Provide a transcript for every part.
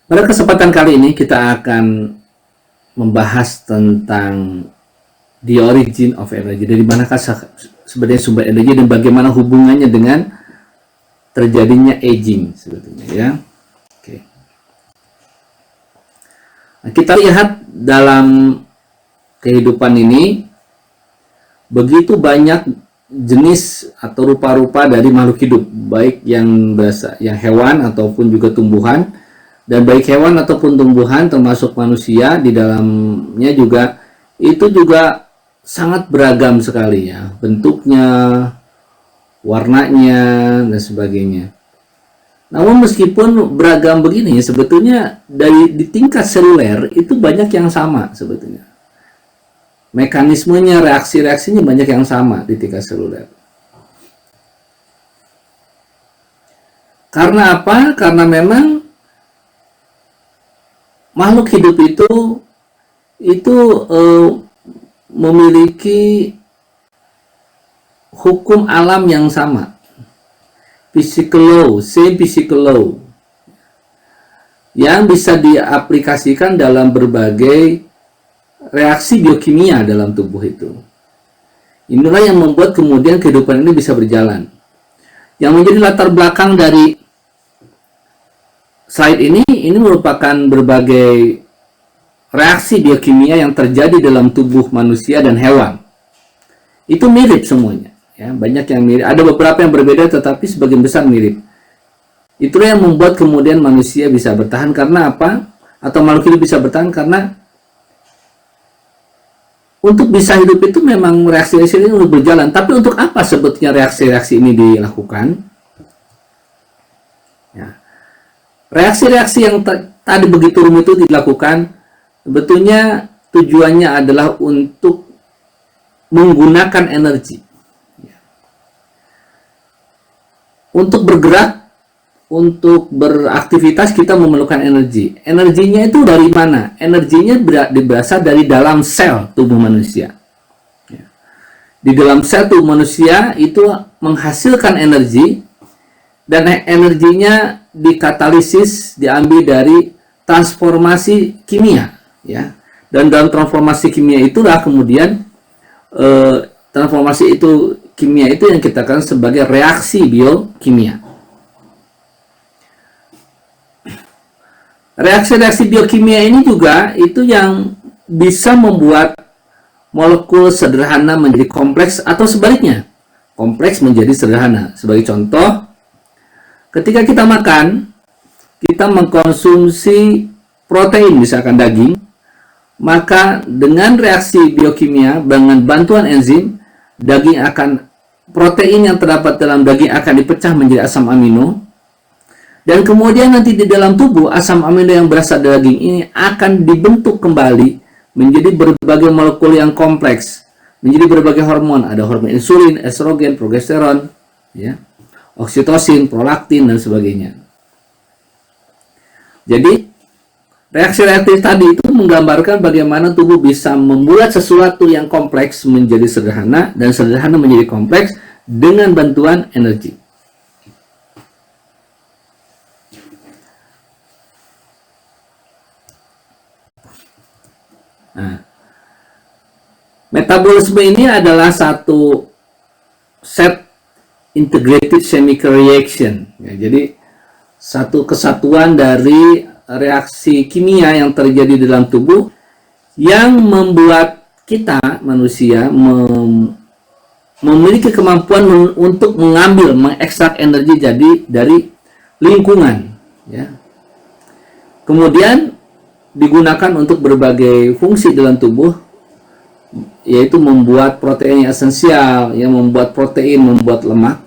Pada kesempatan kali ini kita akan membahas tentang the origin of energy. Dari manakah sebenarnya sumber energi dan bagaimana hubungannya dengan terjadinya aging sebetulnya ya. Oke. Nah, kita lihat dalam kehidupan ini begitu banyak jenis atau rupa-rupa dari makhluk hidup, baik yang hewan ataupun juga tumbuhan. Dan baik hewan ataupun tumbuhan termasuk manusia di dalamnya juga itu juga sangat beragam sekali ya, bentuknya, warnanya dan sebagainya. Namun meskipun beragam begini, sebetulnya di tingkat seluler itu banyak yang sama sebetulnya. Mekanismenya, reaksi-reaksinya banyak yang sama di tingkat seluler. Karena apa? Karena memang makhluk hidup itu memiliki hukum alam yang sama, physical law, same physical law, yang bisa diaplikasikan dalam berbagai reaksi biokimia dalam tubuh itu. Inilah yang membuat kemudian kehidupan ini bisa berjalan. Yang menjadi latar belakang dari slide ini merupakan berbagai reaksi biokimia yang terjadi dalam tubuh manusia dan hewan. Itu mirip semuanya, ya, banyak yang mirip. Ada beberapa yang berbeda, tetapi sebagian besar mirip. Itulah yang membuat kemudian manusia bisa bertahan karena apa? Atau makhluk hidup bisa bertahan karena untuk bisa hidup itu memang reaksi-reaksi ini harus berjalan. Tapi untuk apa sebetulnya reaksi-reaksi ini dilakukan? Reaksi-reaksi yang tadi begitu rumit itu dilakukan, sebetulnya tujuannya adalah untuk menggunakan energi. Untuk bergerak, untuk beraktivitas kita memerlukan energi. Energinya itu dari mana? Energinya berasal dari dalam sel tubuh manusia. Di dalam sel tubuh manusia itu menghasilkan energi, dan energinya dikatalisis, diambil dari transformasi kimia, ya. Dan dalam transformasi kimia itulah kemudian transformasi itu kimia itu yang kita katakan sebagai reaksi biokimia. Reaksi-reaksi biokimia ini juga itu yang bisa membuat molekul sederhana menjadi kompleks atau sebaliknya, kompleks menjadi sederhana. Sebagai contoh, ketika kita makan, kita mengkonsumsi protein, misalkan daging, maka dengan reaksi biokimia, dengan bantuan enzim, protein yang terdapat dalam daging akan dipecah menjadi asam amino, dan kemudian nanti di dalam tubuh, asam amino yang berasal dari daging ini akan dibentuk kembali menjadi berbagai molekul yang kompleks, menjadi berbagai hormon. Ada hormon insulin, estrogen, progesteron, ya, oksitosin, prolaktin, dan sebagainya. Jadi, reaksi-reaksi tadi itu menggambarkan bagaimana tubuh bisa membuat sesuatu yang kompleks menjadi sederhana, dan sederhana menjadi kompleks dengan bantuan energi. Nah, metabolisme ini adalah satu set integrated chemical reaction, ya, jadi satu kesatuan dari reaksi kimia yang terjadi dalam tubuh yang membuat kita manusia memiliki kemampuan untuk mengekstrak energi jadi dari lingkungan, ya. Kemudian digunakan untuk berbagai fungsi dalam tubuh, yaitu membuat protein yang esensial, yang membuat protein, membuat lemak,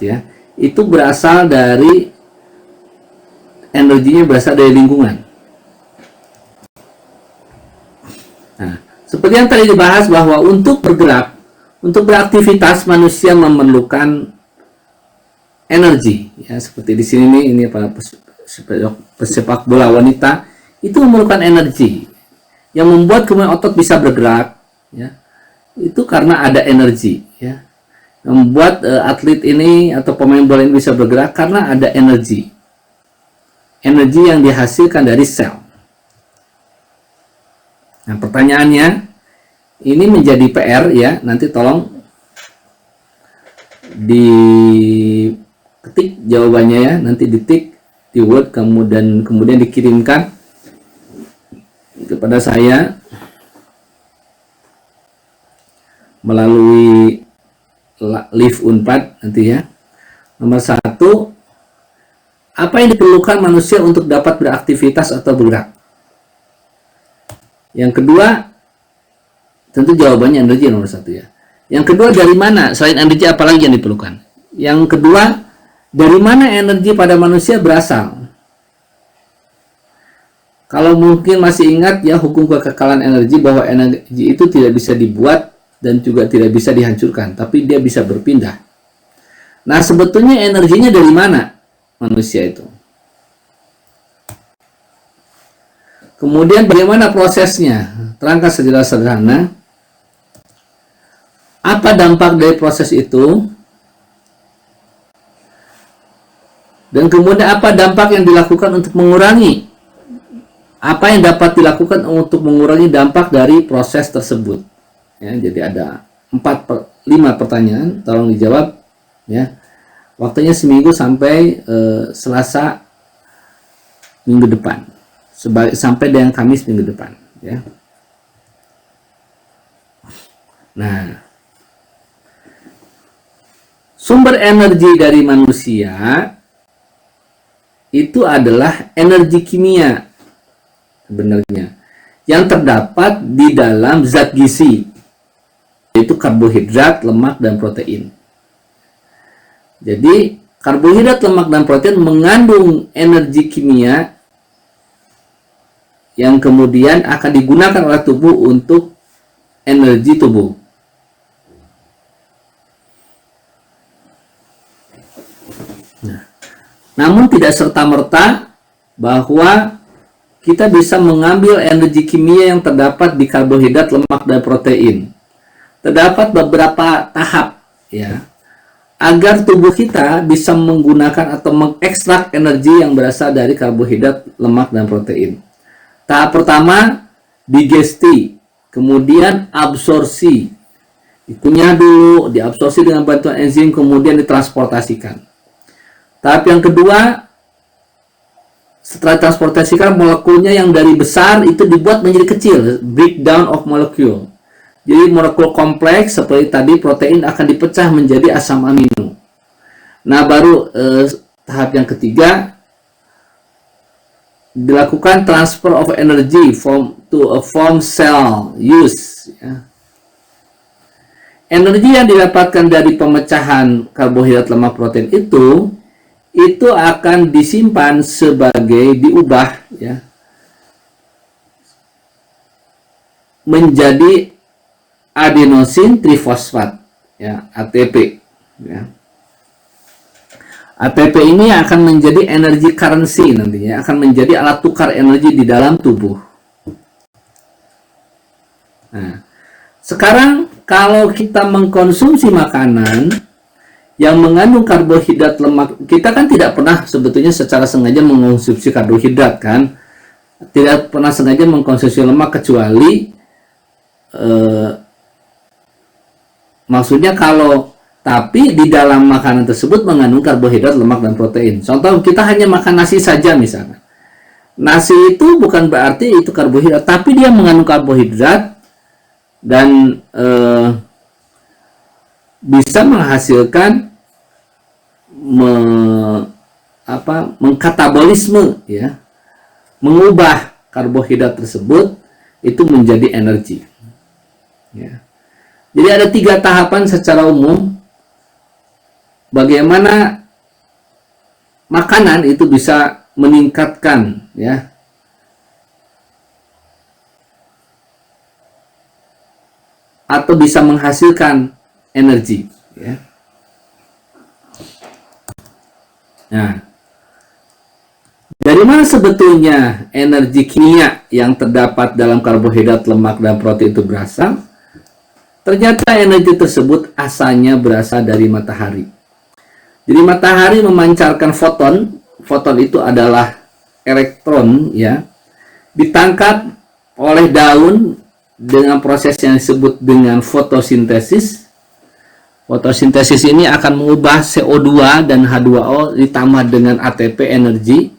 ya, itu berasal dari energinya berasal dari lingkungan. Nah, seperti yang tadi dibahas bahwa untuk bergerak, untuk beraktivitas manusia memerlukan energi, ya, seperti di sini nih, ini para pesepak bola wanita itu memerlukan energi yang membuat kemudian otot bisa bergerak, ya. Itu karena ada energi, ya. Membuat atlet ini atau pemain bola ini bisa bergerak karena ada energi. energi yang dihasilkan dari sel. Nah, pertanyaannya, ini menjadi PR ya, nanti tolong diketik jawabannya ya, nanti diketik di Word, kemudian dikirimkan kepada saya melalui Live Unpad nanti ya. Nomor 1, apa yang diperlukan manusia untuk dapat beraktivitas atau bergerak? Yang kedua, tentu jawabannya energi nomor 1 ya. Yang kedua, dari mana? Selain energi, apa lagi yang diperlukan? Yang kedua, dari mana energi pada manusia berasal? Kalau mungkin masih ingat ya, hukum kekekalan energi, bahwa energi itu tidak bisa dibuat dan juga tidak bisa dihancurkan, tapi dia bisa berpindah. Nah, sebetulnya energinya dari mana manusia itu? Kemudian bagaimana prosesnya? Terangkan secara sederhana. Apa dampak dari proses itu? Dan kemudian apa dampak yang dilakukan untuk mengurangi? Apa yang dapat dilakukan untuk mengurangi dampak dari proses tersebut? Ya, jadi ada 5 pertanyaan, tolong dijawab ya. Waktunya seminggu sampai Selasa minggu depan, sampai dengan Kamis minggu depan ya. Nah, sumber energi dari manusia itu adalah energi kimia sebenarnya yang terdapat di dalam zat gizi, yaitu karbohidrat, lemak, dan protein. Jadi karbohidrat, lemak, dan protein mengandung energi kimia yang kemudian akan digunakan oleh tubuh untuk energi tubuh. Nah, namun tidak serta-merta bahwa kita bisa mengambil energi kimia yang terdapat di karbohidrat, lemak, dan protein. Terdapat beberapa tahap ya, agar tubuh kita bisa menggunakan atau mengekstrak energi yang berasal dari karbohidrat, lemak, dan protein. Tahap pertama, digesti, kemudian absorpsi. Dikunyah dulu, diabsorpsi dengan bantuan enzim, kemudian ditransportasikan. Tahap yang kedua, setelah transportasikan, molekulnya yang dari besar itu dibuat menjadi kecil, breakdown of molecule. Jadi molekul kompleks seperti tadi protein akan dipecah menjadi asam amino. Nah, baru tahap yang ketiga, dilakukan transfer of energy to a form cell use ya. Energi yang didapatkan dari pemecahan karbohidrat, lemak, protein itu akan disimpan sebagai diubah ya menjadi adenosin trifosfat ya, ATP ya. ATP ini akan menjadi energi currency nantinya, akan menjadi alat tukar energi di dalam tubuh. Nah, sekarang kalau kita mengkonsumsi makanan yang mengandung karbohidrat, lemak, kita kan tidak pernah sebetulnya secara sengaja mengkonsumsi karbohidrat kan, tidak pernah sengaja mengkonsumsi lemak, kecuali maksudnya kalau, tapi di dalam makanan tersebut mengandung karbohidrat, lemak, dan protein. Contoh, kita hanya makan nasi saja misalnya. Nasi itu bukan berarti itu karbohidrat, tapi dia mengandung karbohidrat dan bisa menghasilkan mengkatabolisme ya, mengubah karbohidrat tersebut itu menjadi energi ya. Jadi ada 3 tahapan secara umum bagaimana makanan itu bisa meningkatkan ya atau bisa menghasilkan energi ya. Nah, dari mana sebetulnya energi kimia yang terdapat dalam karbohidrat, lemak, dan protein itu berasal? Ternyata energi tersebut asalnya berasal dari matahari. Jadi matahari memancarkan foton. Foton itu adalah elektron ya ditangkap oleh daun dengan proses yang disebut dengan fotosintesis. Fotosintesis ini akan mengubah CO2 dan H2O ditambah dengan ATP energi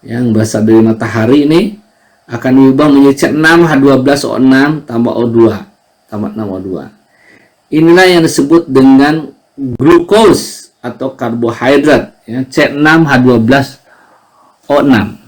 yang berasal dari matahari ini akan diubah menjadi C6H12O6 tambah O2 tambah 6O2. Inilah yang disebut dengan glukos atau karbohidrat ya, C6H12O6.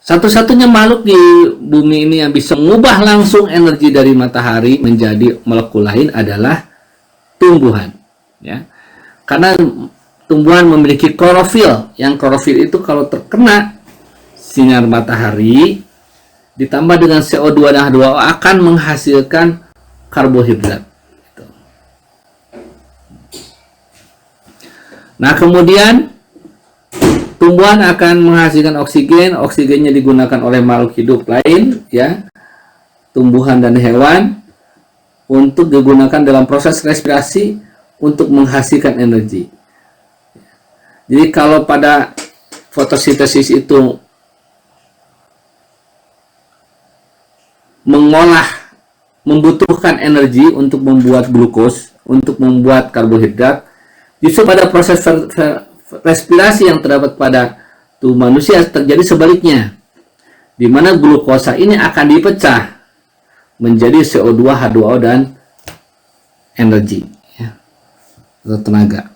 Satu-satunya makhluk di bumi ini yang bisa mengubah langsung energi dari matahari menjadi molekul lain adalah tumbuhan. Ya. Karena tumbuhan memiliki klorofil, yang klorofil itu kalau terkena sinar matahari ditambah dengan CO2 dan H2O akan menghasilkan karbohidrat. Nah, kemudian tumbuhan akan menghasilkan oksigen, oksigennya digunakan oleh makhluk hidup lain, ya, tumbuhan dan hewan, untuk digunakan dalam proses respirasi untuk menghasilkan energi. Jadi kalau pada fotosintesis itu membutuhkan energi untuk membuat glukos, untuk membuat karbohidrat, justru pada proses respirasi yang terdapat pada tubuh manusia terjadi sebaliknya, di mana glukosa ini akan dipecah menjadi CO2, H2O dan energi ya, atau tenaga.